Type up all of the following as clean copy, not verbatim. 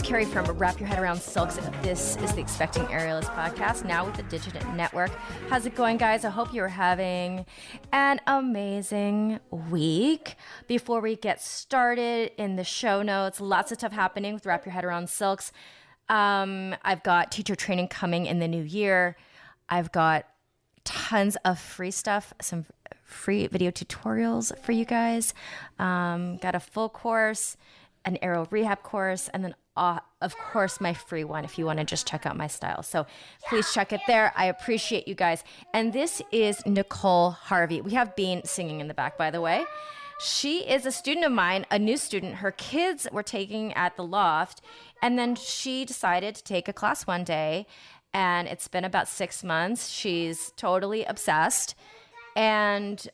Carrie from Wrap Your Head Around Silks. This is the Expecting Aerialist podcast, now with the Digit Network. How's it going, guys? I hope you're having an amazing week. Before we get started in the show notes, lots of stuff happening with Wrap Your Head Around Silks. I've got teacher training coming in the new year. I've got tons of free stuff, some free video tutorials for you guys. Got a full course, an aerial rehab course, and then of course my free one if you want to just check out my style. So please check it there. I appreciate you guys. And this is Nicole Harvey. We have Bean singing in the back, by the way. She is a student of mine, a new student. Her kids were taking at the loft, and then she decided to take a class one day, and it's been about 6 months. She's totally obsessed, and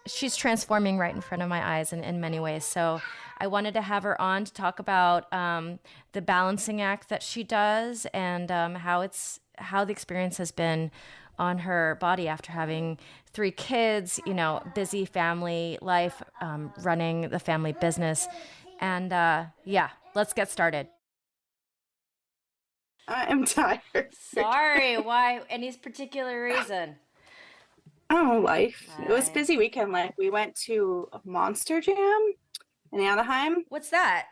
she's transforming right in front of my eyes in many ways. So I wanted to have her on to talk about the balancing act that she does, and how the experience has been on her body after having 3 kids, busy family life, running the family business. And let's get started. I am tired. Sorry, why? Any particular reason? Oh, life. It was a busy weekend. Like, we went to Monster Jam in Anaheim. What's that?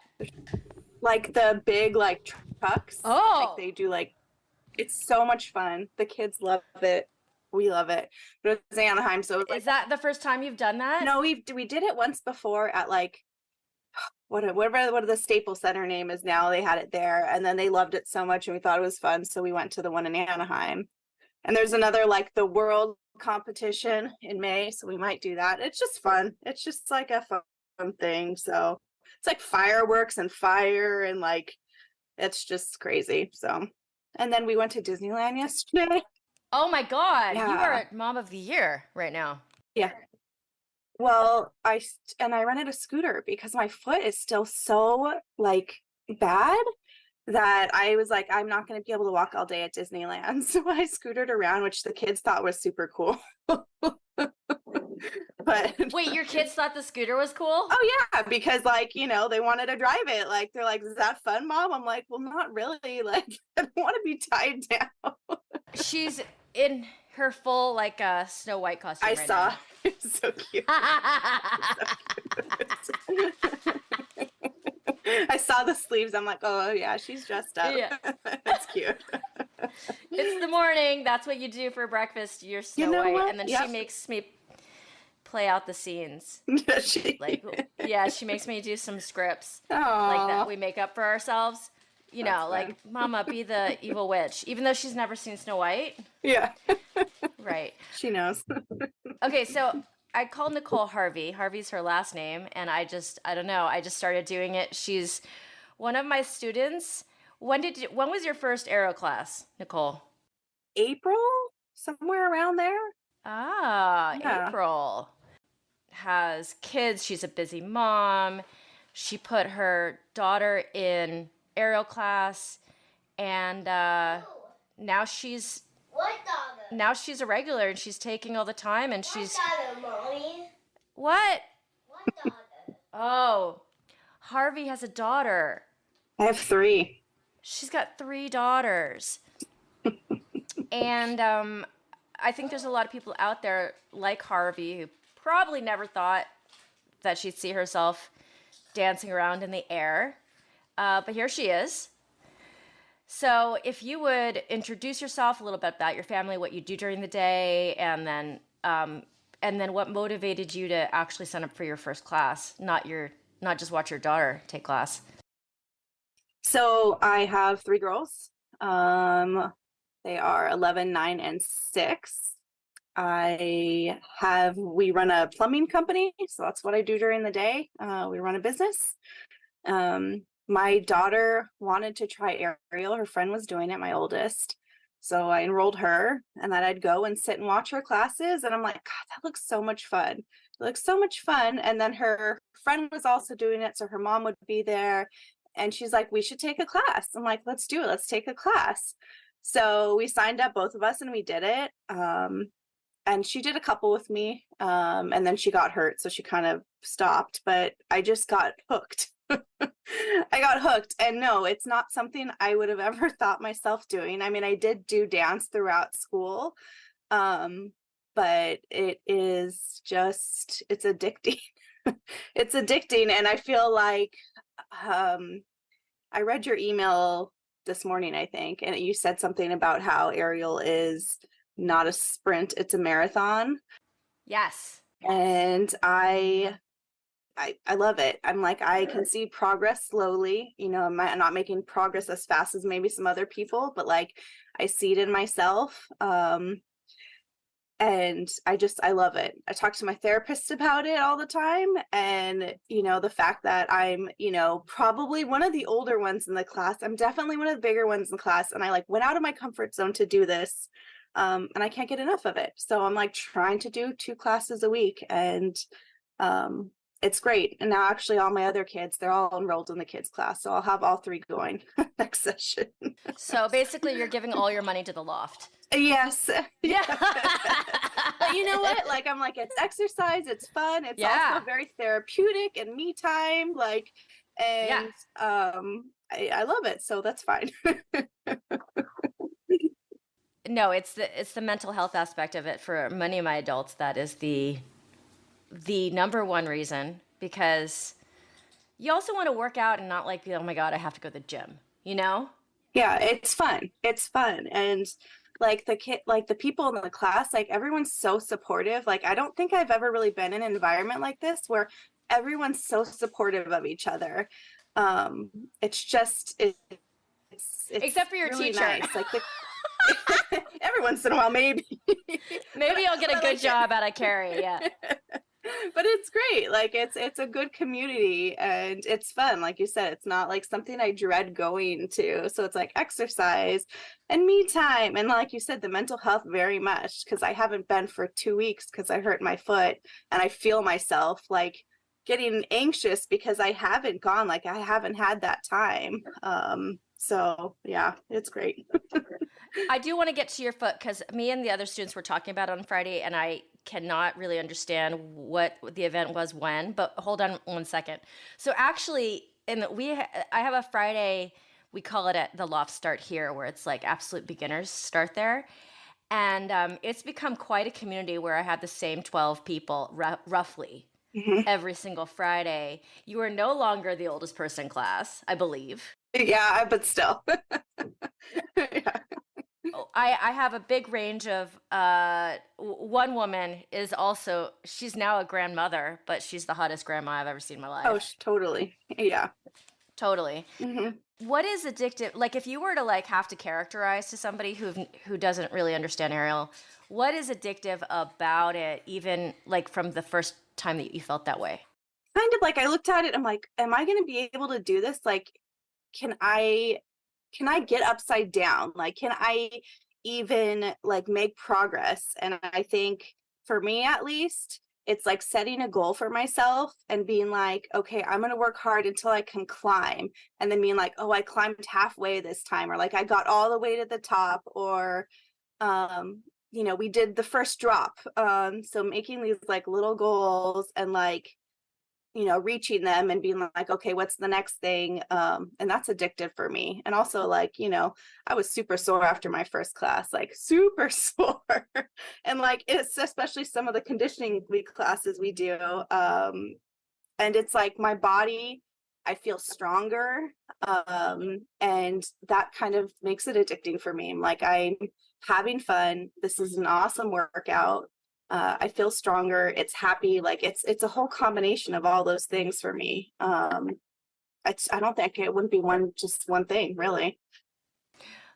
Like the big trucks. Oh. Like they do it's so much fun. The kids love it. We love it. But it was Anaheim, so it was Is that the first time you've done that? No, we did it once before at whatever the Staples Center name is now. They had it there, and then they loved it so much and we thought it was fun, so we went to the one in Anaheim. And there's another the world competition in May, so we might do that. It's just fun. It's just a fun thing. So it's fireworks and fire and it's just crazy. So, and then we went to Disneyland yesterday. Oh my God. Yeah. You are Mom of the Year right now. Yeah. Well, I rented a scooter because my foot is still so bad that I was I'm not going to be able to walk all day at Disneyland. So I scootered around, which the kids thought was super cool. But wait, your kids thought the scooter was cool? Oh yeah, because they wanted to drive it. They're like, "Is that fun, Mom?" I'm like, "Well, not really. I don't want to be tied down." She's in her full Snow White costume. I right saw. Now. It's so cute. I saw the sleeves. I'm like, "Oh yeah, she's dressed up." Yeah. That's cute. It's the morning. That's what you do for breakfast. You're Snow White, what? and then Yep. She makes me play out the scenes. Does she? She makes me do some scripts Aww. that we make up for ourselves. Mama, be the evil witch, even though she's never seen Snow White. Yeah. Right. She knows. Okay, so I called Nicole Harvey. Harvey's her last name, and I don't know. I just started doing it. She's one of my students. When was your first aero class, Nicole? April, somewhere around there. Ah, Yeah. April. Has kids. She's a busy mom. She put her daughter in aerial class, and now she's What daughter? Now she's a regular, and she's taking all the time, and she's What daughter, Mommy? what? What daughter? Oh, Harvey has a daughter. I have 3. She's got 3 daughters. And I think there's a lot of people out there like Harvey who probably never thought that she'd see herself dancing around in the air. But here she is. So if you would introduce yourself a little bit about your family, what you do during the day, and then what motivated you to actually sign up for your first class, not just watch your daughter take class. So I have 3 girls. They are 11, 9, and 6. We run a plumbing company, so that's what I do during the day. We run a business. My daughter wanted to try aerial. Her friend was doing it, my oldest. So I enrolled her, and then I'd go and sit and watch her classes. And I'm like, God, that looks so much fun. It looks so much fun. And then her friend was also doing it, so her mom would be there. And she's like, we should take a class. I'm like, let's do it. Let's take a class. So we signed up, both of us, and we did it. And she did a couple with me. And then she got hurt, so she kind of stopped. But I just got hooked. I got hooked. And no, it's not something I would have ever thought myself doing. I mean, I did do dance throughout school, but it is just, it's addicting. It's addicting. And I feel like, I read your email this morning, I think, and you said something about how aerial is not a sprint, it's a marathon. Yes. And I love it. I'm like, I can see progress slowly. You know, I'm not making progress as fast as maybe some other people, but like I see it in myself. And I love it. I talk to my therapist about it all the time. And, you know, the fact that I'm, you know, probably one of the older ones in the class, I'm definitely one of the bigger ones in class. And I like went out of my comfort zone to do this. And I can't get enough of it. So I'm like trying to do 2 classes a week, and it's great. And now actually all my other kids, they're all enrolled in the kids class. So I'll have all 3 going next session. So basically you're giving all your money to the loft. Yes. Yeah. But you know what? Like, I'm like, it's exercise, it's fun, it's also very therapeutic and me time. Like, and I love it. So that's fine. No, it's the mental health aspect of it for many of my adults. That is the number one reason, because you also want to work out and not like, oh my God, I have to go to the gym, you know? Yeah, it's fun. It's fun. And like the people in the class, like everyone's so supportive. Like, I don't think I've ever really been in an environment like this where everyone's so supportive of each other. It's just, it's except for your really teacher. Nice. Like every once in a while, maybe. Maybe I'll get a good job out of Carrie. Yeah. But it's great. Like it's a good community and it's fun. Like you said, it's not like something I dread going to. So it's like exercise and me time. And like you said, the mental health very much, because I haven't been for 2 weeks because I hurt my foot, and I feel myself like getting anxious because I haven't gone, like I haven't had that time. So yeah, it's great. I do want to get to your foot, because me and the other students were talking about it on Friday, and I cannot really understand what the event was when, but hold on one second. So actually, I have a Friday, we call it at the Loft Start Here, where it's like absolute beginners start there. And it's become quite a community where I have the same 12 people roughly every single Friday. You are no longer the oldest person in class, I believe. Yeah, but still. Yeah. I have a big range of one woman is also, she's now a grandmother, but she's the hottest grandma I've ever seen in my life. Oh, totally. Yeah. Totally. Mm-hmm. What is addictive? Like, if you were to like have to characterize to somebody who doesn't really understand aerial, what is addictive about it, even like from the first time that you felt that way? Kind of like I looked at it, I'm like, am I going to be able to do this? Like, can I get upside down? Like, can I even like make progress? And I think for me, at least, it's like setting a goal for myself and being like, okay, I'm going to work hard until I can climb. And then being like, oh, I climbed halfway this time, or like I got all the way to the top, or, you know, we did the first drop. So making these like little goals and like, you know, reaching them and being like, okay, what's the next thing? And that's addictive for me. And also, like, you know, I was super sore after my first class, like super sore. And like, it's especially some of the conditioning week classes we do. And it's like my body, I feel stronger. And that kind of makes it addicting for me. I'm like, I'm having fun. This is an awesome workout. I feel stronger. It's happy. Like it's a whole combination of all those things for me. I don't think it wouldn't be just one thing, really.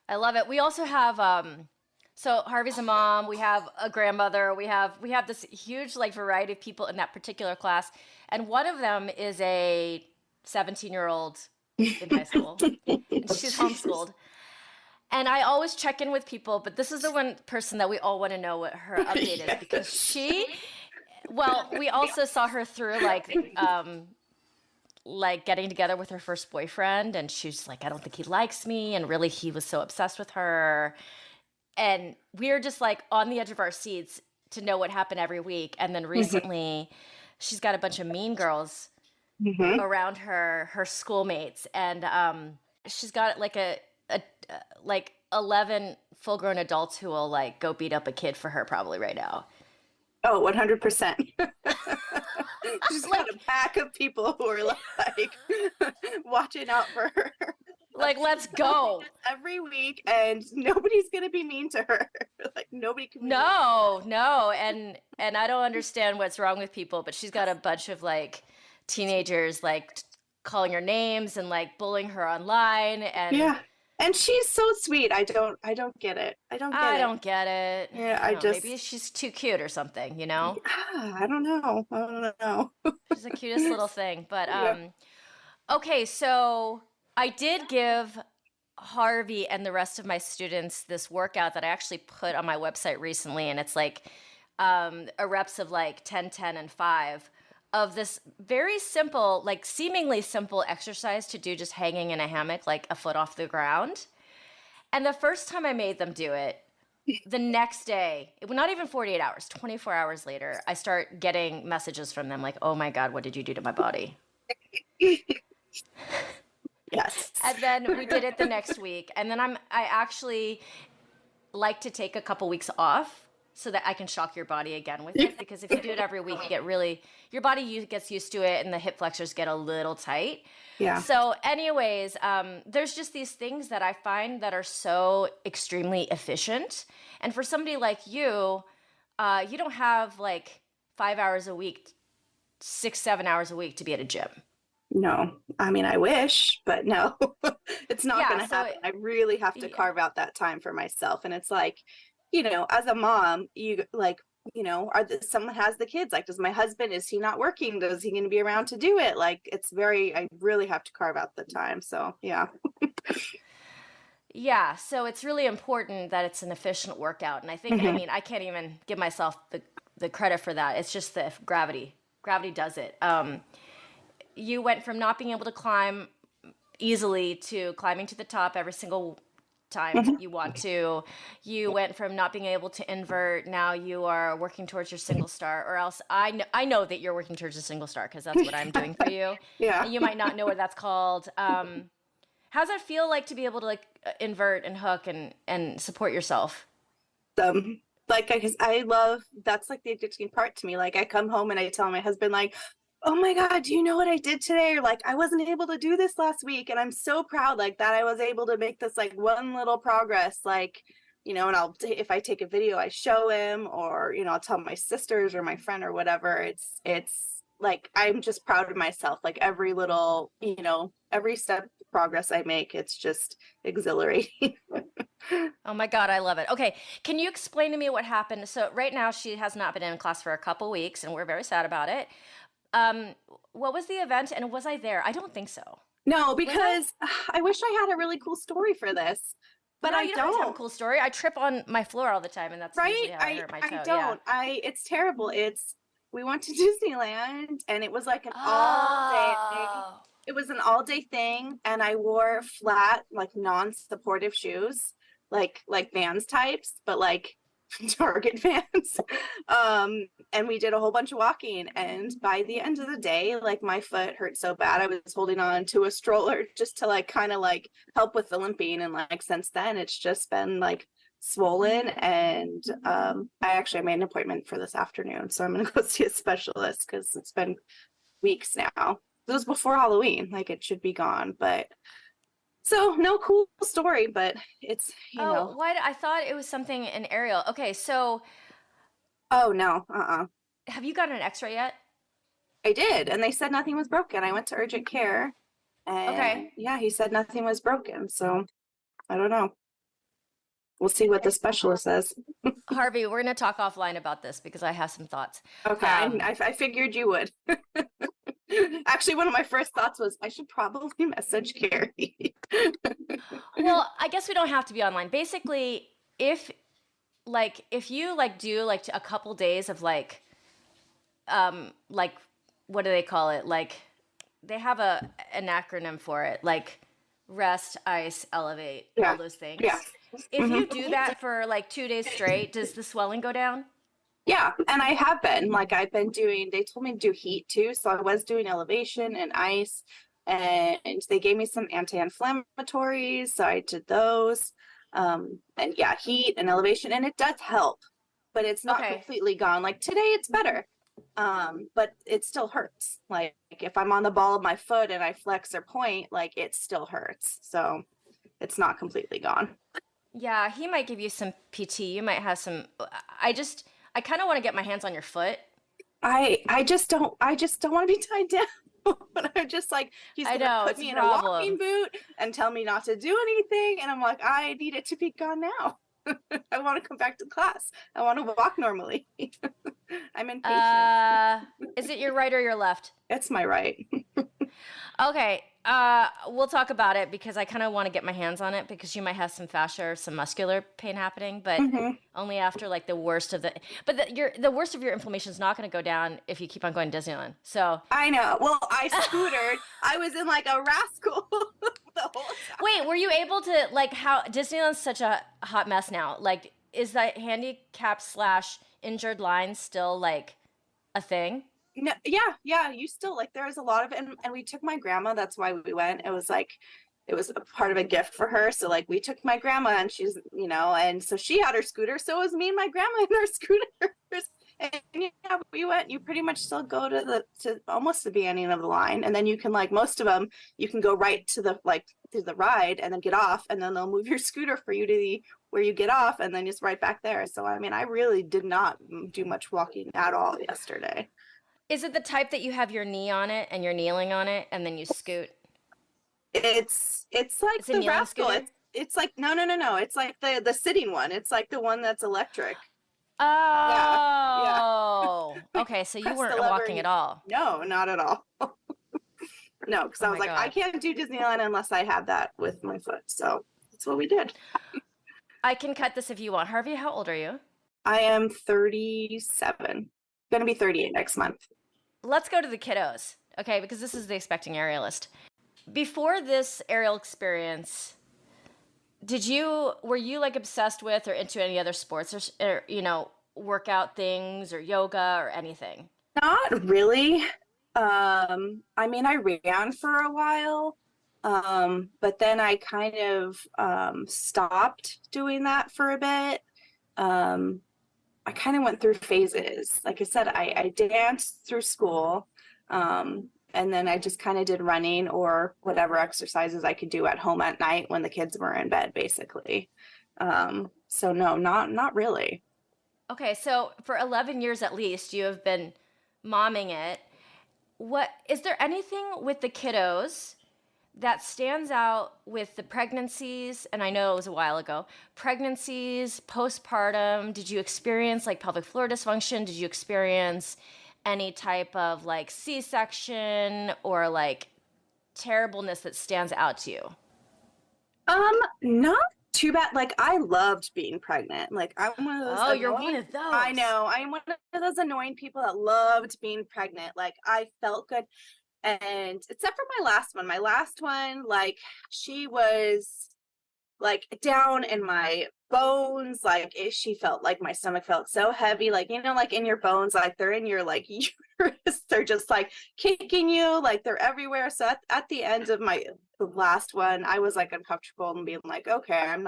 I love it. We also have so Harvey's a mom, we have a grandmother, we have this huge like variety of people in that particular class, and one of them is a 17-year-old in high school. And she's homeschooled. And I always check in with people, but this is the one person that we all want to know what her update is, because we also saw her through like getting together with her first boyfriend, and she's like, I don't think he likes me, and really he was so obsessed with her. And we were just like on the edge of our seats to know what happened every week. And then recently she's got a bunch of mean girls Hmm. around her schoolmates, and she's got like a like 11 full-grown adults who will like go beat up a kid for her probably right now. Oh, 100%. She's got a Like pack of people who are like watching out for her. like let's She's gonna do go. this every week, and nobody's gonna be mean to her. Like nobody can be mean. No, and I don't understand what's wrong with people, but she's got a bunch of like teenagers like calling her names and like bullying her online, and Yeah, and she's so sweet. I don't get it. I don't get I it. don't get it. Yeah, I I don't know, maybe just, she's too cute or something, you know? yeah, I don't know. I don't know. She's the cutest little thing. But Yeah. okay, so I did give Harvey and the rest of my students this workout that I actually put on my website recently, and it's like a reps of like 10, 10, and 5 of this very simple, like seemingly simple exercise to do just hanging in a hammock, like a foot off the ground. And the first time I made them do it, the next day, it was not even 48 hours, 24 hours later, I start getting messages from them like, oh my God, what did you do to my body? Yes. And then we did it the next week. And then I actually like to take a couple weeks off so that I can shock your body again with it. Because if you do it every week, you get really, your body gets used to it and the hip flexors get a little tight. Yeah. So anyways, there's just these things that I find that are so extremely efficient. And for somebody like you, you don't have like 5 hours a week, 6, 7 hours a week to be at a gym. No, I mean, I wish, but no, it's not Yeah, going to so happen. I really have to yeah. carve out that time for myself. And it's like, as a mom, you like, someone has the kids. Like, does my husband, is he not working? Is he going to be around to do it? Like, I really have to carve out the time. So, yeah. Yeah, so it's really important that it's an efficient workout. And I think, I Hmm. mean, I can't even give myself the credit for that. It's just the gravity. Gravity does it. You went from not being able to climb easily to climbing to the top every single time Hmm. you want to. You went from not being able to invert. Now you are working towards your single star, or else I know that you're working towards a single star because that's what I'm doing for you. Yeah. And you might not know what that's called. How's that feel like to be able to like invert and hook and support yourself? Like, I love, that's like the addicting part to me. Like, I come home and I tell my husband, like, oh my God, do you know what I did today? Or like, I wasn't able to do this last week. And I'm so proud, like, that I was able to make this, like, one little progress. Like, and if I take a video, I show him, or, I'll tell my sisters or my friend or whatever. It's like, I'm just proud of myself. Like, every little, every step of progress I make, it's just exhilarating. Oh my God, I love it. Okay, can you explain to me what happened? So right now she has not been in class for a couple weeks, and we're very sad about it. Um, what was the event, and was I there? I don't think so. No, Was I? because I wish I had a really cool story for this, but No, I you don't have to have a don't. cool story. I trip on my floor all the time, and that's Right? usually how I hurt my I toe. Yeah. don't. It's terrible. We went to Disneyland, and it was like an all day. Oh. It was an all day thing, and I wore flat, like non-supportive shoes, like Vans types, but like Target Vans. And we did a whole bunch of walking, and by the end of the day, like my foot hurt so bad I was holding on to a stroller just to like kind of like help with the limping, and like since then it's just been like swollen. And I made an appointment for this afternoon, so I'm gonna go see a specialist because it's been weeks now. It was before Halloween, like it should be gone, but so no cool story, but it's, Oh, why? I thought it was something in aerial. Okay, so oh no, have you got an X-ray yet? I did, and they said nothing was broken. I went to urgent care, Okay. and yeah, he said nothing was broken. So I don't know. We'll see what the specialist says. Harvey, we're gonna talk offline about this because I have some thoughts. Okay, I figured you would. Actually, one of my first thoughts was I should probably message Carrie. Well, I guess we don't have to be online. Basically, if you like do like a couple days of like what do they call it? Like they have an acronym for it, like rest, ice, elevate, all Yeah, those things. yeah. If Mhm. you do that for like 2 days straight, does the swelling go down? Yeah, and I have been. Like I've been doing, they told me to do heat too. So I was doing elevation and ice, and they gave me some anti-inflammatories. So I did those. And yeah, heat and elevation, and it does help, but it's not Okay. completely gone. Like today it's better. But it still hurts. Like if I'm on the ball of my foot and I flex or point, like it still hurts. So it's not completely gone. Yeah, he might give you some PT. You might have some. I kind of want to get my hands on your foot. I just don't want to be tied down. But I'm just like, he's I gonna know, put it's a me in a walking problem. boot and tell me not to do anything. And I'm like, I need it to be gone now. I want to come back to class. I want to walk normally. I'm impatient. Is it your right or your left? It's my right. Okay, we'll talk about it because I kind of want to get my hands on it because you might have some fascia or some muscular pain happening, but Mhm. only after like the worst of the. But the worst of your inflammation is not going to go down if you keep on going to Disneyland. So I know. Well, I scootered. I was in like a rascal the whole time. wait, were you able to like how Disneyland's such a hot mess now? Like, is that handicap slash injured line still like a thing? No, yeah. You still like there was a lot of it, and we took my grandma. That's why we went. It was like it was a part of a gift for her. So like we took my grandma, and she's and so she had her scooter. So it was me and my grandma in our scooters. And yeah, we went. You pretty much still go to almost the beginning of the line, and then you can like most of them, you can go right to the like to the ride, and then get off, and then they'll move your scooter for you to the where you get off, and then it's right back there. So I mean, I really did not do much walking at all yesterday. Is it the type that you have your knee on it and you're kneeling on it and then you scoot? It's like It's a the kneeling rascal. scooter? It's like no. It's like the sitting one. It's like the one that's electric. Yeah. Oh, okay. So you Press the weren't lever walking and at all. no, not at all. No, because Oh I was my like, I God. can't do Disneyland unless I have that with my foot. So that's what we did. I can cut this if you want. Harvey, how old are you? I am 37. Gonna be 38 next month. Let's go to the kiddos, okay? Because this is the expecting aerialist. Before this aerial experience, were you like obsessed with or into any other sports or workout things or yoga or anything? Not really. I mean, I ran for a while, but then I kind of stopped doing that for a bit. I kind of went through phases. Like I said, I danced through school, and then I just kind of did running or whatever exercises I could do at home at night when the kids were in bed, basically. So no, not really. Okay, so for 11 years at least, you have been momming it. What is there anything with the kiddos that stands out with the pregnancies? And I know it was a while ago. Pregnancies, postpartum. Did you experience like pelvic floor dysfunction? Did you experience any type of like C-section or like terribleness that stands out to you? Not too bad. Like I loved being pregnant. Like I'm one of those Oh, you're one annoying. of I those. know. I'm one of those annoying people that loved being pregnant. Like I felt good. And except for my last one, like she was like down in my bones, like she felt like my stomach felt so heavy, like like in your bones, like they're in your like uterus, they're just like kicking you, like they're everywhere. So at the end of the last one, I was like uncomfortable and being like, okay, I'm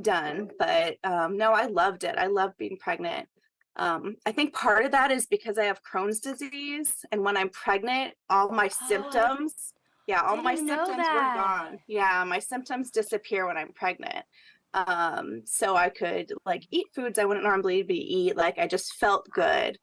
done. But no, I loved it. I love being pregnant. I think part of that is because I have Crohn's disease, and when I'm pregnant, all my Oh, symptoms, yeah, all I my didn't know symptoms were that. gone. Yeah, my symptoms disappear when I'm pregnant. So I could like eat foods I wouldn't normally eat. Like I just felt good.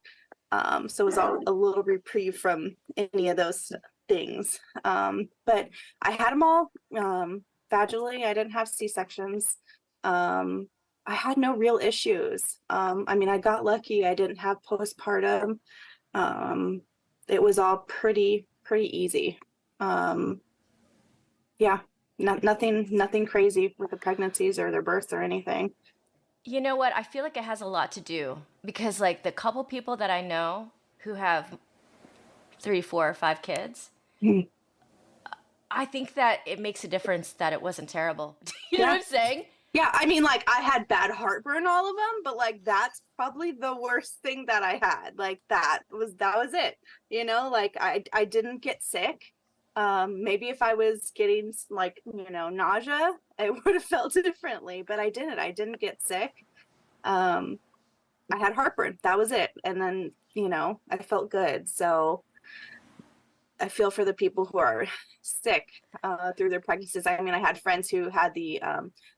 So it was all a little reprieve from any of those things. But I had them all vaginally. I didn't have C-sections. I had no real issues. I mean, I got lucky. I didn't have postpartum. It was all pretty easy. Um, yeah, nothing crazy with the pregnancies or their births or anything. You know what? I feel like it has a lot to do because, like, the couple people that I know who have 3, 4, or 5 kids, Mhm. I think that it makes a difference that it wasn't terrible. You know what Yeah, I'm saying? Yeah, I mean, like I had bad heartburn, all of them, but like that's probably the worst thing that I had. Like that was it. Like I didn't get sick. Maybe if I was getting like, nausea, I would have felt differently, but I didn't. I didn't get sick. Um, I had heartburn. That was it. And then, I felt good. So I feel for the people who are sick through their pregnancies. I mean, I had friends who had the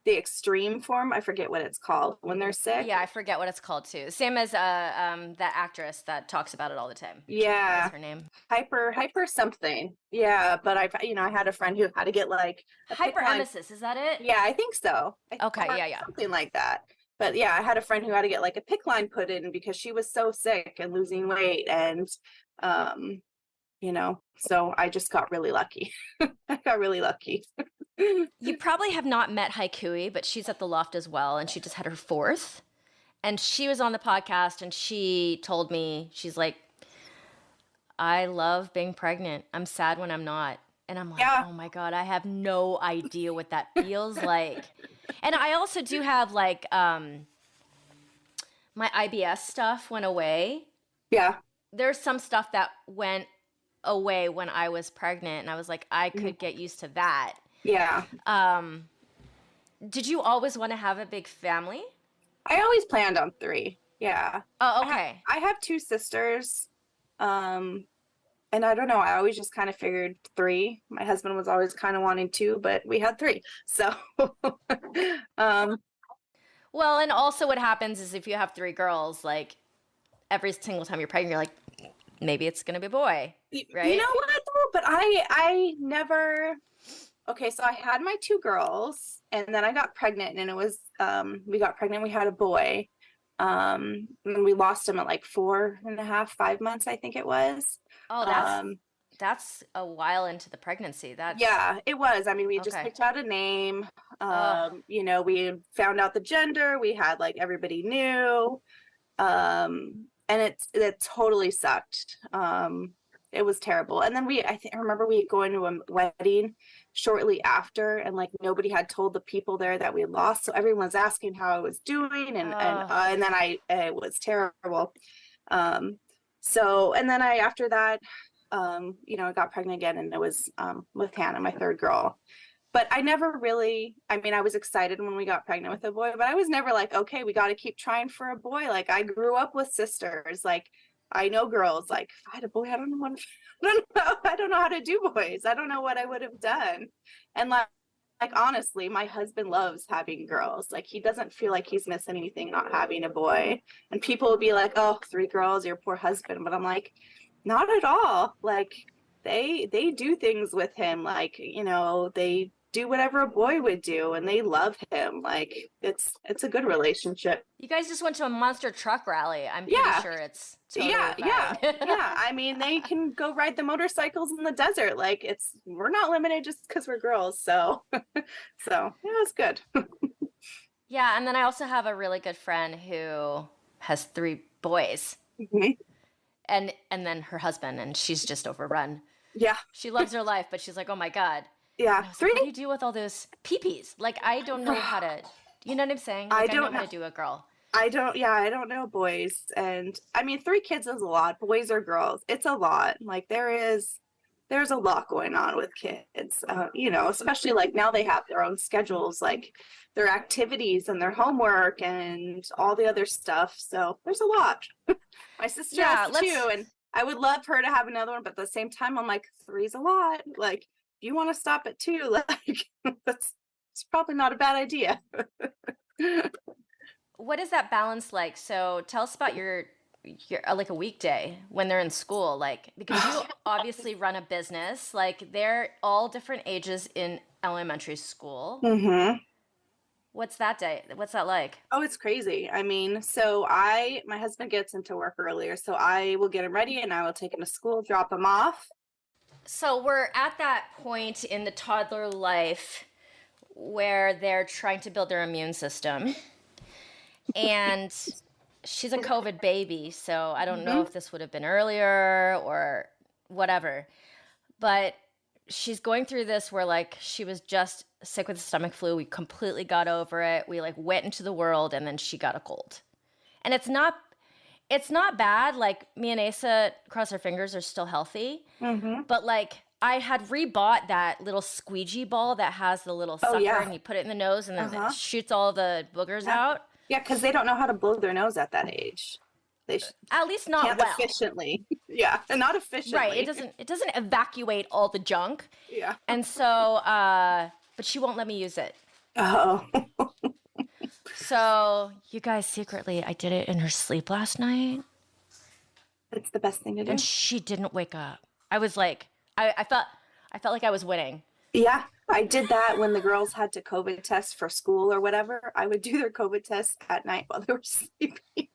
extreme form. I forget what it's called when they're sick. Yeah, I forget what it's called too. Same as that actress that talks about it all the time. Yeah, What's her name? hyper something. Yeah, but I had a friend who had to get like a PICC line. Hyperemesis, is that it? Yeah, I think so. Okay, Or yeah. something like that. But yeah, I had a friend who had to get like a PICC line put in because she was so sick and losing weight, and um, so I just got really lucky. I got really lucky. You probably have not met Haikui, but she's at the Loft as well, and she just had her fourth. And she was on the podcast, and she told me, she's like, I love being pregnant. I'm sad when I'm not. And I'm like, Yeah. oh my God, I have no idea what that feels like. And I also do have like my IBS stuff went away. Yeah. There's some stuff that went away when I was pregnant, and I was like, I could get used to that. Yeah. Did you always want to have a big family? I always planned on 3. Yeah. Oh, okay. I have 2 sisters. And I don't know, I always just kind of figured 3. My husband was always kind of wanting 2, but we had 3. So, Well, and also what happens is if you have 3 girls, like every single time you're pregnant, you're like, maybe it's gonna be a boy, right? You know what though? But I never. Okay, so I had my 2 girls, and then I got pregnant, and it was we got pregnant. We had a boy, and we lost him at like 4.5, 5 months, I think it was. Oh, that's a while into the pregnancy. Yeah, it was. I mean, we just Okay. picked out a name. We found out the gender. We had like everybody knew. And it totally sucked. It was terrible. And then I remember we going to a wedding shortly after, and like nobody had told the people there that we had lost, so everyone was asking how I was doing, and then it was terrible. And then after that, I got pregnant again, and it was with Hannah, my 3rd girl. But I never really, I mean, I was excited when we got pregnant with a boy, but I was never like, okay, we got to keep trying for a boy. Like I grew up with sisters. Like I know girls, like if I had a boy, I don't know I don't know how to do boys. I don't know what I would have done. And like honestly, my husband loves having girls. Like he doesn't feel like he's missing anything not having a boy. And people will be like, oh, 3 girls, your poor husband. But I'm like, not at all. Like they do things with him. Like, they do whatever a boy would do, and they love him. Like it's a good relationship. You guys just went to a monster truck rally. I'm pretty sure it's totally fine. Yeah. I mean, they can go ride the motorcycles in the desert. Like we're not limited just because we're girls. So, so it was good. Yeah, and then I also have a really good friend who has 3 boys, and then her husband, and she's just overrun. Yeah, she loves her life, but she's like, oh my God. Yeah, 3. What do you do with all those peepees? Like I don't know how to. You know what I'm saying? Like, I don't know how to do a girl. I don't know boys. And I mean, 3 kids is a lot. Boys or girls, it's a lot. Like there's a lot going on with kids, especially like now they have their own schedules, like their activities and their homework and all the other stuff. So there's a lot. My sister has 2, and I would love her to have another one. But at the same time, I'm like, 3's a lot. Like, if you want to stop at 2, like it's probably not a bad idea. What is that balance like? So tell us about your like a weekday when they're in school, like because you obviously run a business. Like they're all different ages in elementary school. Mm-hmm. What's that like? Oh, it's crazy. I mean, so my husband gets into work earlier, so I will get him ready and I will take him to school, drop him off. So we're at that point in the toddler life where they're trying to build their immune system. And she's a COVID baby, so I don't know if this would have been earlier or whatever. But she's going through this where like she was just sick with the stomach flu. We completely got over it. We like went into the world and then she got a cold. And it's not bad. Like me and Asa, cross our fingers, are still healthy. Mm-hmm. But like I had rebought that little squeegee ball that has the little sucker and you put it in the nose and then it shoots all the boogers out. Yeah, because they don't know how to blow their nose at that age. They At least not can't well. efficiently. Yeah, and not efficiently. Right. It doesn't evacuate all the junk. Yeah. And so, but she won't let me use it. Oh. So you guys, secretly, I did it in her sleep last night. It's the best thing to do. And she didn't wake up. I was like, I felt like I was winning. Yeah, I did that when the girls had to COVID test for school or whatever. I would do their COVID tests at night while they were sleeping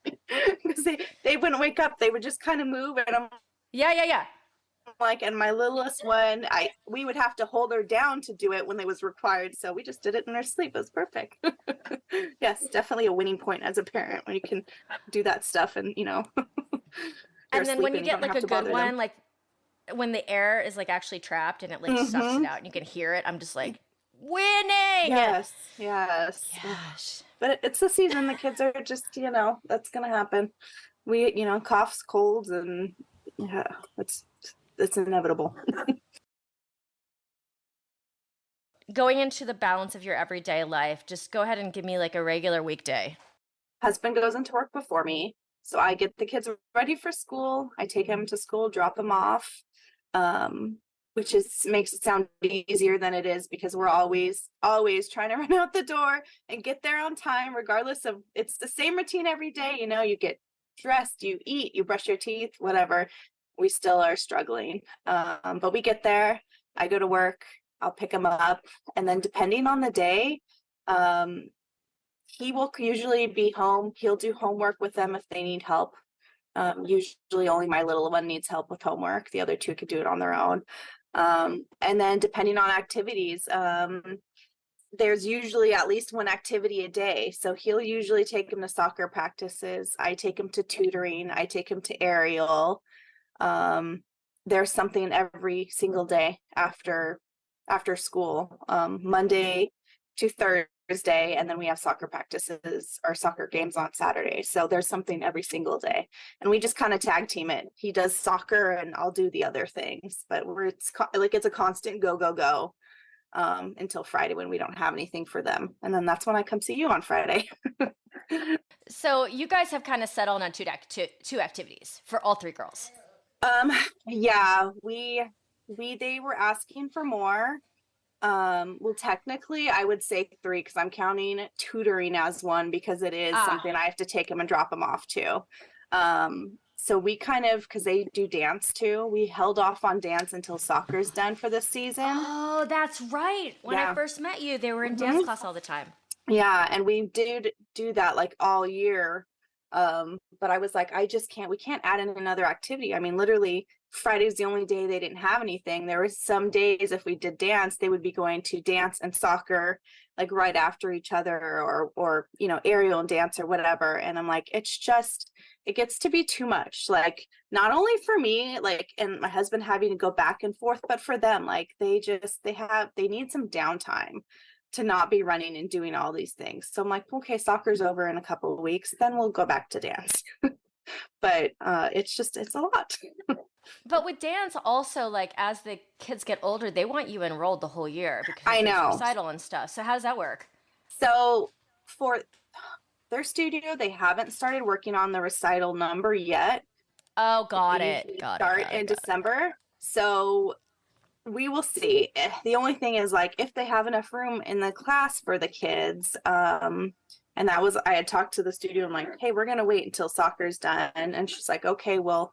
because they wouldn't wake up. They would just kind of move, and I'm Yeah. like, and my littlest one, we would have to hold her down to do it when it was required. So we just did it in her sleep. It was perfect. Yes, definitely a winning point as a parent when you can do that stuff and and then when you get like a good one, like when the air is like actually trapped and it like sucks it out and you can hear it, I'm just like winning. Yes. Gosh. But it's the season. The kids are just, that's gonna happen. We, coughs, colds, and yeah, it's inevitable. Going into the balance of your everyday life, just go ahead and give me like a regular weekday. Husband goes into work before me, so I get the kids ready for school. I take them to school, drop them off, which makes it sound easier than it is because we're always trying to run out the door and get there on time, regardless of, it's the same routine every day. You get dressed, you eat, you brush your teeth, whatever. We still are struggling, but we get there. I go to work, I'll pick him up, and then depending on the day, he will usually be home. He'll do homework with them if they need help. Usually only my little one needs help with homework. The other two could do it on their own. And then depending on activities, there's usually at least one activity a day. So he'll usually take him to soccer practices. I take him to tutoring. I take him to aerial. There's something every single day after school, Monday to Thursday, and then we have soccer practices or soccer games on Saturday. So there's something every single day, and we just kind of tag team it. He does soccer and I'll do the other things, but it's a constant go until Friday when we don't have anything for them, and then that's when I come see you on Friday. So you guys have kind of settled on two activities for all three girls. Yeah, they were asking for more. Well, technically I would say 3 because I'm counting tutoring as one because it is something I have to take them and drop them off to. So we kind of, because they do dance too, we held off on dance until soccer's done for this season. Oh, that's right. When I first met you, they were in dance class all the time. Yeah, and we did do that like all year. But I was like, we can't add in another activity. I mean, literally Friday's the only day they didn't have anything. There were some days if we did dance, they would be going to dance and soccer like right after each other or aerial and dance or whatever. And I'm like, it gets to be too much. Like not only for me, like, and my husband having to go back and forth, but for them, like they need some downtime to not be running and doing all these things. So I'm like, okay, soccer's over in a couple of weeks, then we'll go back to dance. But it's a lot. But with dance also, like as the kids get older, they want you enrolled the whole year because I know recital and stuff. So how does that work? So for their studio, they haven't started working on the recital number yet. Oh, got it. Start in December. So we will see. The only thing is like if they have enough room in the class for the kids, and I had talked to the studio. I'm like, hey, we're gonna wait until soccer's done, and she's like, okay, well,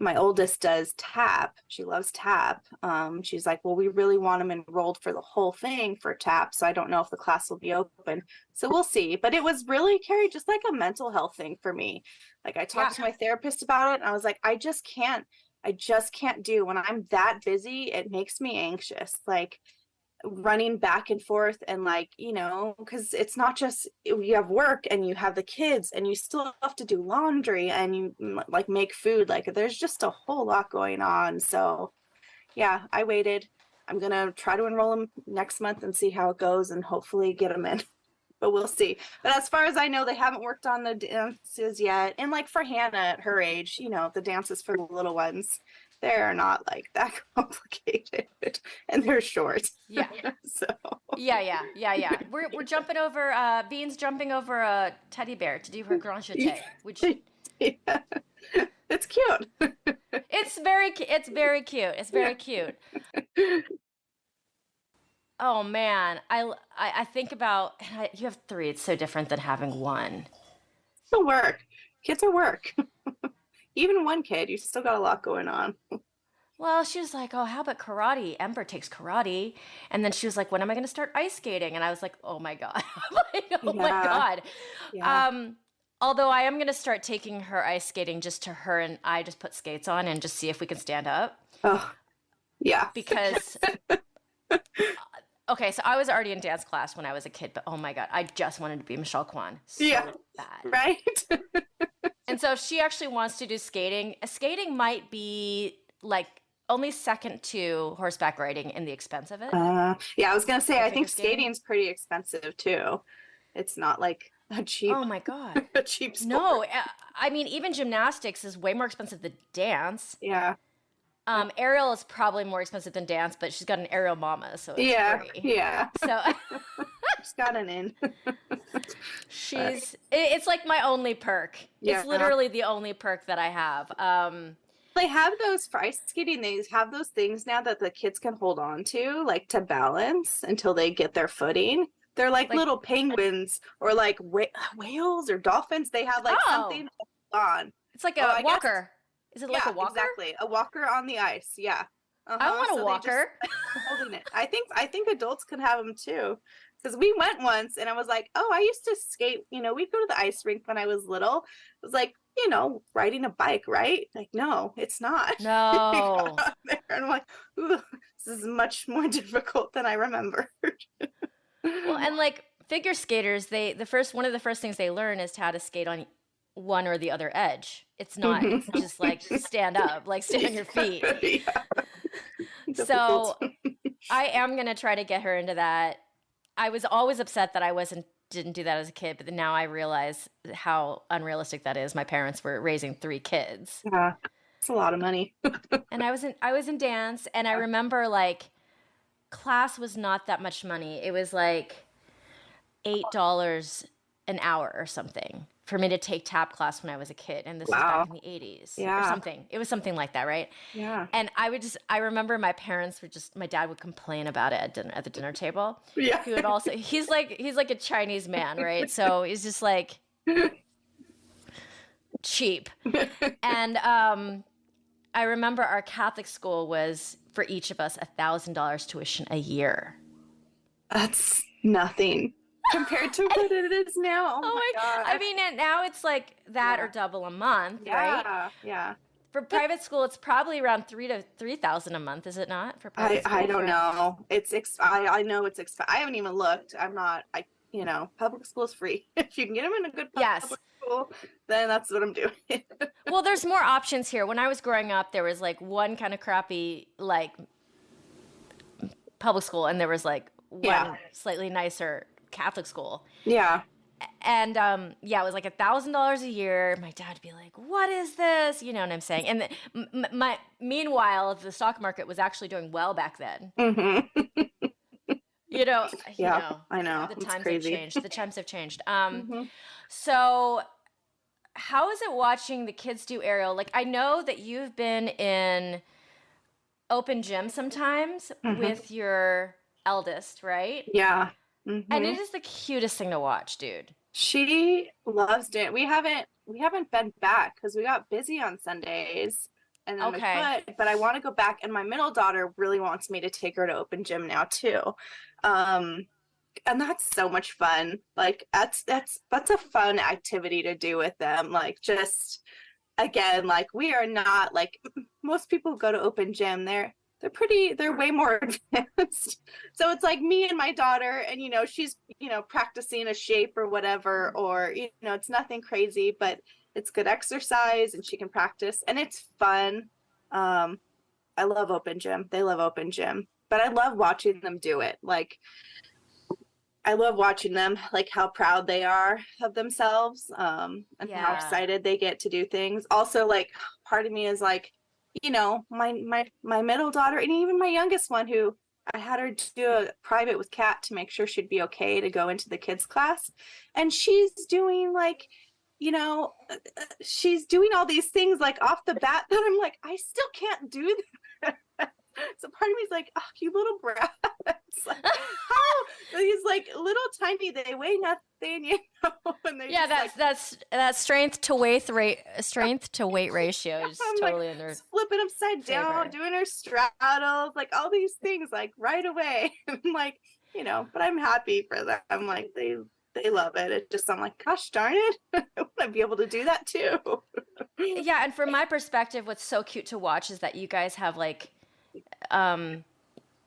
my oldest does tap. She loves tap. She's like, well, we really want them enrolled for the whole thing for tap, so I don't know if the class will be open. So we'll see. But it was really, Carrie, just like a mental health thing for me. Like I talked to my therapist about it, and I was like, I just can't do when I'm that busy. It makes me anxious. Like running back and forth and like, because it's not just you have work and you have the kids and you still have to do laundry and you like make food. Like there's just a whole lot going on. So yeah, I waited. I'm gonna try to enroll them next month and see how it goes, and hopefully get them in. But we'll see. But as far as I know, they haven't worked on the dances yet. And like for Hannah at her age, the dances for the little ones, they're not like that complicated, and they're short. Yeah. So Yeah. We're jumping over Bean's jumping over a teddy bear to do her grand jeté, which yeah. It's cute. it's very cute. It's very cute. Oh man, I think about you have 3. It's so different than having one. Still work. Kids are work. Even one kid, you still got a lot going on. Well, she was like, "Oh, how about karate?" Ember takes karate, and then she was like, "When am I going to start ice skating?" And I was like, "Oh my god, oh my god." Yeah. Although I am going to start taking her ice skating just to her and I just put skates on and just see if we can stand up. Oh, yeah. Because okay, so I was already in dance class when I was a kid, but oh my god, I just wanted to be Michelle Kwan so bad. Right? And so if she actually wants to do skating, skating might be like only second to horseback riding in the expense of it. Yeah, I was gonna say, I think skating? skating's pretty expensive too. It's not like a cheap, Oh my god. a cheap sport. No, I mean even gymnastics is way more expensive than dance. Yeah. Aerial is probably more expensive than dance, but she's got an aerial mama, so it's free. Yeah. So She's got an in. it's like my only perk. Yeah. It's literally the only perk that I have. They have those for ice skating. They have those things now that the kids can hold on to, like to balance until they get their footing. They're like little penguins or like whales or dolphins. They have like something to hold on. It's like a walker. Is it like a walker? Exactly. A walker on the ice. Yeah. I want a walker. Holding it. I think adults can have them too. Because we went once and I was like, oh, I used to skate. We'd go to the ice rink when I was little. It was like, riding a bike, right? Like, no, it's not. No. And I'm like, ooh, this is much more difficult than I remembered. Well, and like figure skaters, one of the first things they learn is how to skate on one or the other edge. It's not just like stand up, like stand on your feet. Yeah. So I am gonna try to get her into that. I was always upset that I didn't do that as a kid, but now I realize how unrealistic that is. My parents were raising 3 kids. Yeah, it's a lot of money. And I was in dance, and I remember like class was not that much money. It was like $8 an hour or something for me to take tap class when I was a kid, and this was back in the 80s or something. It was something like that, right? Yeah. And I remember my parents my dad would complain about it at the dinner table. Yeah. He would also, he's like a Chinese man, right? So he's just like cheap. And I remember our Catholic school was for each of us $1,000 tuition a year. That's nothing compared to what it is now. Oh my God. I mean, and now it's like that or double a month, right? Yeah. For private school, it's probably around $3,000 a month, is it not? For private school? I don't know. I know it's I haven't even looked. Public school is free. If you can get them in a good public school, then that's what I'm doing. Well, there's more options here. When I was growing up, there was like one kind of crappy like public school, and there was like one slightly nicer Catholic school. Yeah. And it was like $1,000 a year. My dad would be like, "What is this?" You know what I'm saying? And meanwhile, the stock market was actually doing well back then. Mm-hmm. I know. The times have changed. The times have changed. So how is it watching the kids do aerial? Like, I know that you've been in open gym sometimes with your eldest, right? Yeah. Mm-hmm. And it is the cutest thing to watch, dude. She loves it. We haven't been back because we got busy on Sundays. And then but I want to go back, and my middle daughter really wants me to take her to open gym now too. And that's so much fun. Like that's a fun activity to do with them. Like, just again, like, we are not like most people who go to open gym. They're way more advanced. So it's like me and my daughter, and she's practicing a shape or whatever, or it's nothing crazy, but it's good exercise and she can practice and it's fun. I love open gym. They love open gym. but I love watching them do it. Like, I love watching them, like how proud they are of themselves, and how excited they get to do things. Also, like, part of me is like, my middle daughter and even my youngest one, who I had her do a private with Kat to make sure she'd be okay to go into the kids class, and she's doing like, she's doing all these things like off the bat that I'm like, I still can't do that. So part of me is like, oh, you little brats. Like, how? These like little tiny, they weigh nothing, and they that's strength to weight ratio is totally like, in their flipping upside down, doing her straddles, like all these things, like right away. I'm like, but I'm happy for them. I'm like, they love it. It's just, I'm like, gosh darn it, I want to be able to do that too. Yeah, and from my perspective, what's so cute to watch is that you guys have like,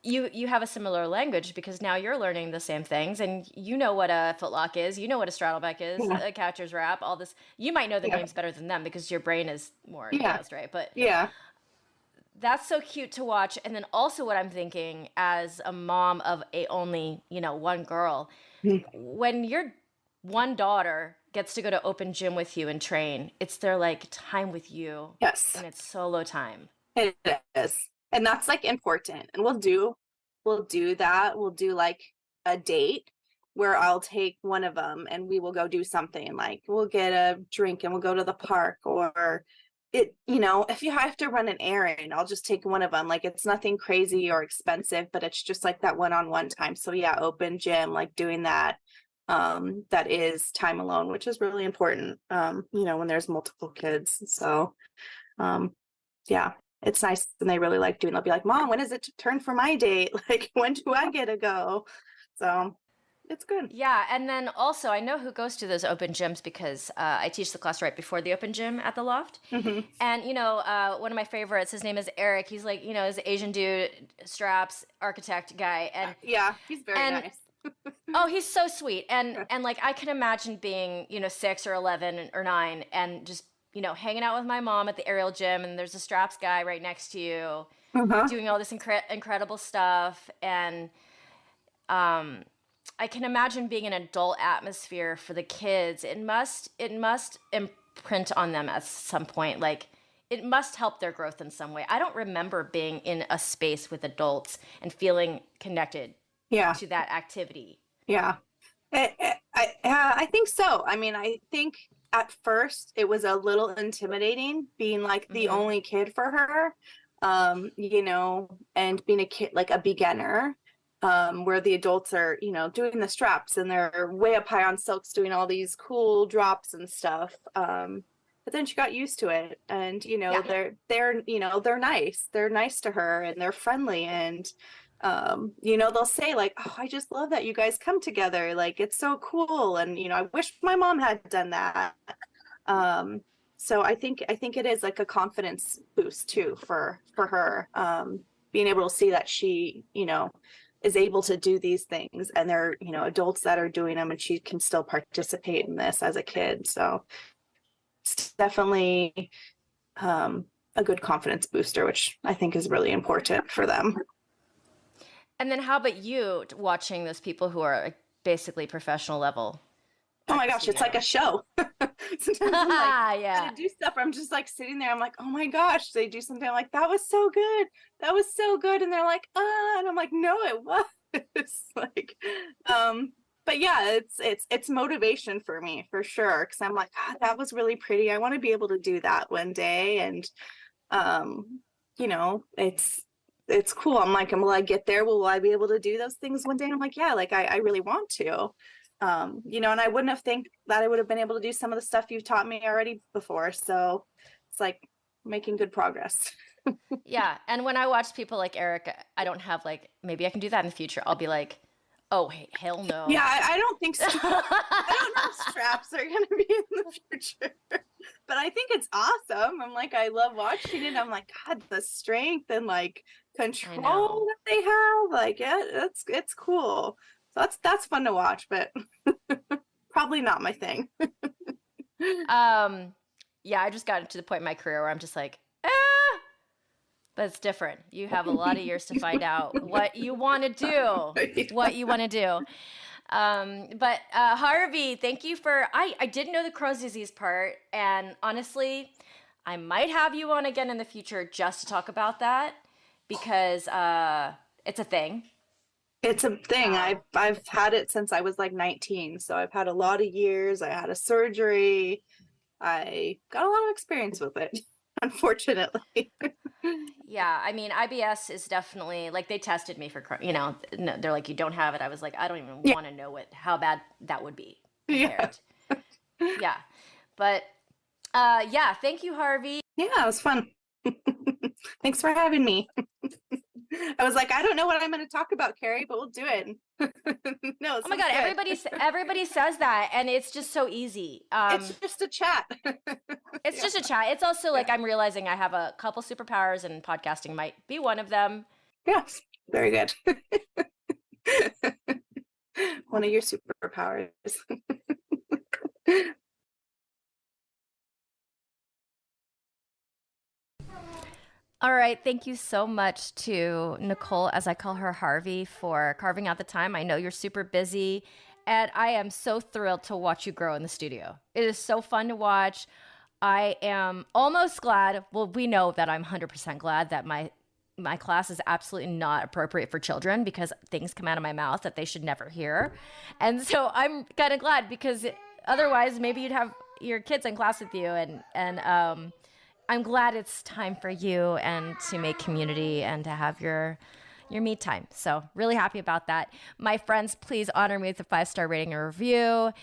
you have a similar language, because now you're learning the same things, and you know what a footlock is, you know what a straddleback is, a catcher's wrap, all this. You might know the names better than them because your brain is more advanced, right? But that's so cute to watch. And then also what I'm thinking as a mom of only one girl, when your one daughter gets to go to open gym with you and train, it's their like time with you. Yes. And it's solo time. It is. And that's like important. And we'll do that. We'll do like a date where I'll take one of them and we will go do something, like we'll get a drink and we'll go to the park, or if you have to run an errand, I'll just take one of them. Like, it's nothing crazy or expensive, but it's just like that one-on-one time. So yeah, open gym, like doing that. That is time alone, which is really important, when there's multiple kids. So, yeah. It's nice, and they really like doing. They'll be like, "Mom, when is it turn for my date? Like, when do I get to go?" So, it's good. Yeah, and then also I know who goes to those open gyms because I teach the class right before the open gym at the loft. Mm-hmm. And one of my favorites, his name is Eric. He's like, he's an Asian dude, straps, architect guy, and yeah, he's very nice. Oh, he's so sweet, and like I can imagine being 6 or 11 or 9 and just hanging out with my mom at the aerial gym, and there's a straps guy right next to you, doing all this incredible stuff. And I can imagine being an adult atmosphere for the kids. It must imprint on them at some point. Like, it must help their growth in some way. I don't remember being in a space with adults and feeling connected to that activity. Yeah. I think so. I mean, I think at first it was a little intimidating being like the only kid for her, and being a kid, like a beginner, where the adults are, doing the straps and they're way up high on silks doing all these cool drops and stuff. But then she got used to it, and, they're nice. They're nice to her, and they're friendly, and they'll say like, "Oh, I just love that you guys come together. Like, it's so cool. And, I wish my mom had done that." So I think it is like a confidence boost too for her, being able to see that she, is able to do these things, and they're, adults that are doing them, and she can still participate in this as a kid. So it's definitely, a good confidence booster, which I think is really important for them. And then how about you watching those people who are basically professional level? Oh my gosh, it's like a show. Sometimes I'm like, I do stuff, I'm just like sitting there, I'm like, oh my gosh, they do something, I'm like, that was so good. That was so good. And they're like, and I'm like, no, it was. Like, but yeah, it's motivation for me for sure. Cause I'm like, God, that was really pretty. I want to be able to do that one day. And, it's cool. I'm like, will I get there? Will I be able to do those things one day? I'm like, yeah, like I really want to, and I wouldn't have think that I would have been able to do some of the stuff you've taught me already before. So it's like making good progress. Yeah. And when I watch people like Eric, I don't have like, maybe I can do that in the future. I'll be like, oh, hell no. Yeah, I don't think so. I don't know if straps are going to be in the future, but I think it's awesome. I'm like, I love watching it. I'm like, God, the strength and like control that they have, like, it's cool. So that's fun to watch, but probably not my thing. Yeah, I just got to the point in my career where I'm just like, But it's different. You have a lot of years to find out what you want to do. What you want to do. But Harvey, thank you for, I didn't know the Crohn's disease part. And honestly, I might have you on again in the future just to talk about that because it's a thing. It's a thing. I've had it since I was like 19. So I've had a lot of years. I had a surgery. I got a lot of experience with it, unfortunately. Yeah, I mean, IBS is definitely like they tested me for, no, they're like, you don't have it. I was like, I don't even want to know how bad that would be compared. Yeah. But yeah, thank you, Harvey. Yeah, it was fun. Thanks for having me. I was like, I don't know what I'm going to talk about, Carrie, but we'll do it. No, oh my God, everybody says that, and it's just so easy. It's just a chat. It's just a chat. It's also like I'm realizing I have a couple superpowers, and podcasting might be one of them. Yes, very good. One of your superpowers. All right. Thank you so much to Nicole, as I call her, Harvey, for carving out the time. I know you're super busy, and I am so thrilled to watch you grow in the studio. It is so fun to watch. I am almost glad. Well, we know that I'm 100% glad that my class is absolutely not appropriate for children because things come out of my mouth that they should never hear. And so I'm kind of glad because otherwise maybe you'd have your kids in class with you and I'm glad it's time for you and to make community and to have your me time. So really happy about that. My friends, please honor me with a 5-star rating and review.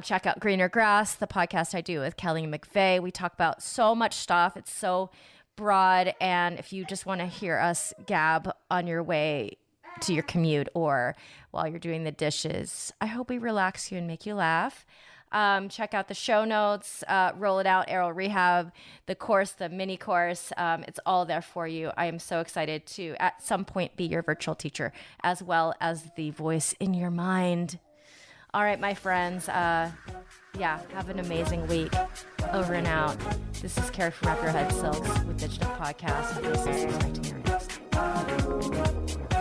Check out Greener Grass, the podcast I do with Kelly McVeigh. We talk about so much stuff. It's so broad. And if you just want to hear us gab on your way to your commute or while you're doing the dishes, I hope we relax you and make you laugh. Check out the show notes, Roll It Out, Aerial Rehab, the course, the mini course. It's all there for you. I am so excited to, at some point, be your virtual teacher, as well as the voice in your mind. All right, my friends. Yeah, have an amazing week. Over and out. This is Carrie from Wrap Your Head Silks with Digital Podcast. This is Respecting Your Next.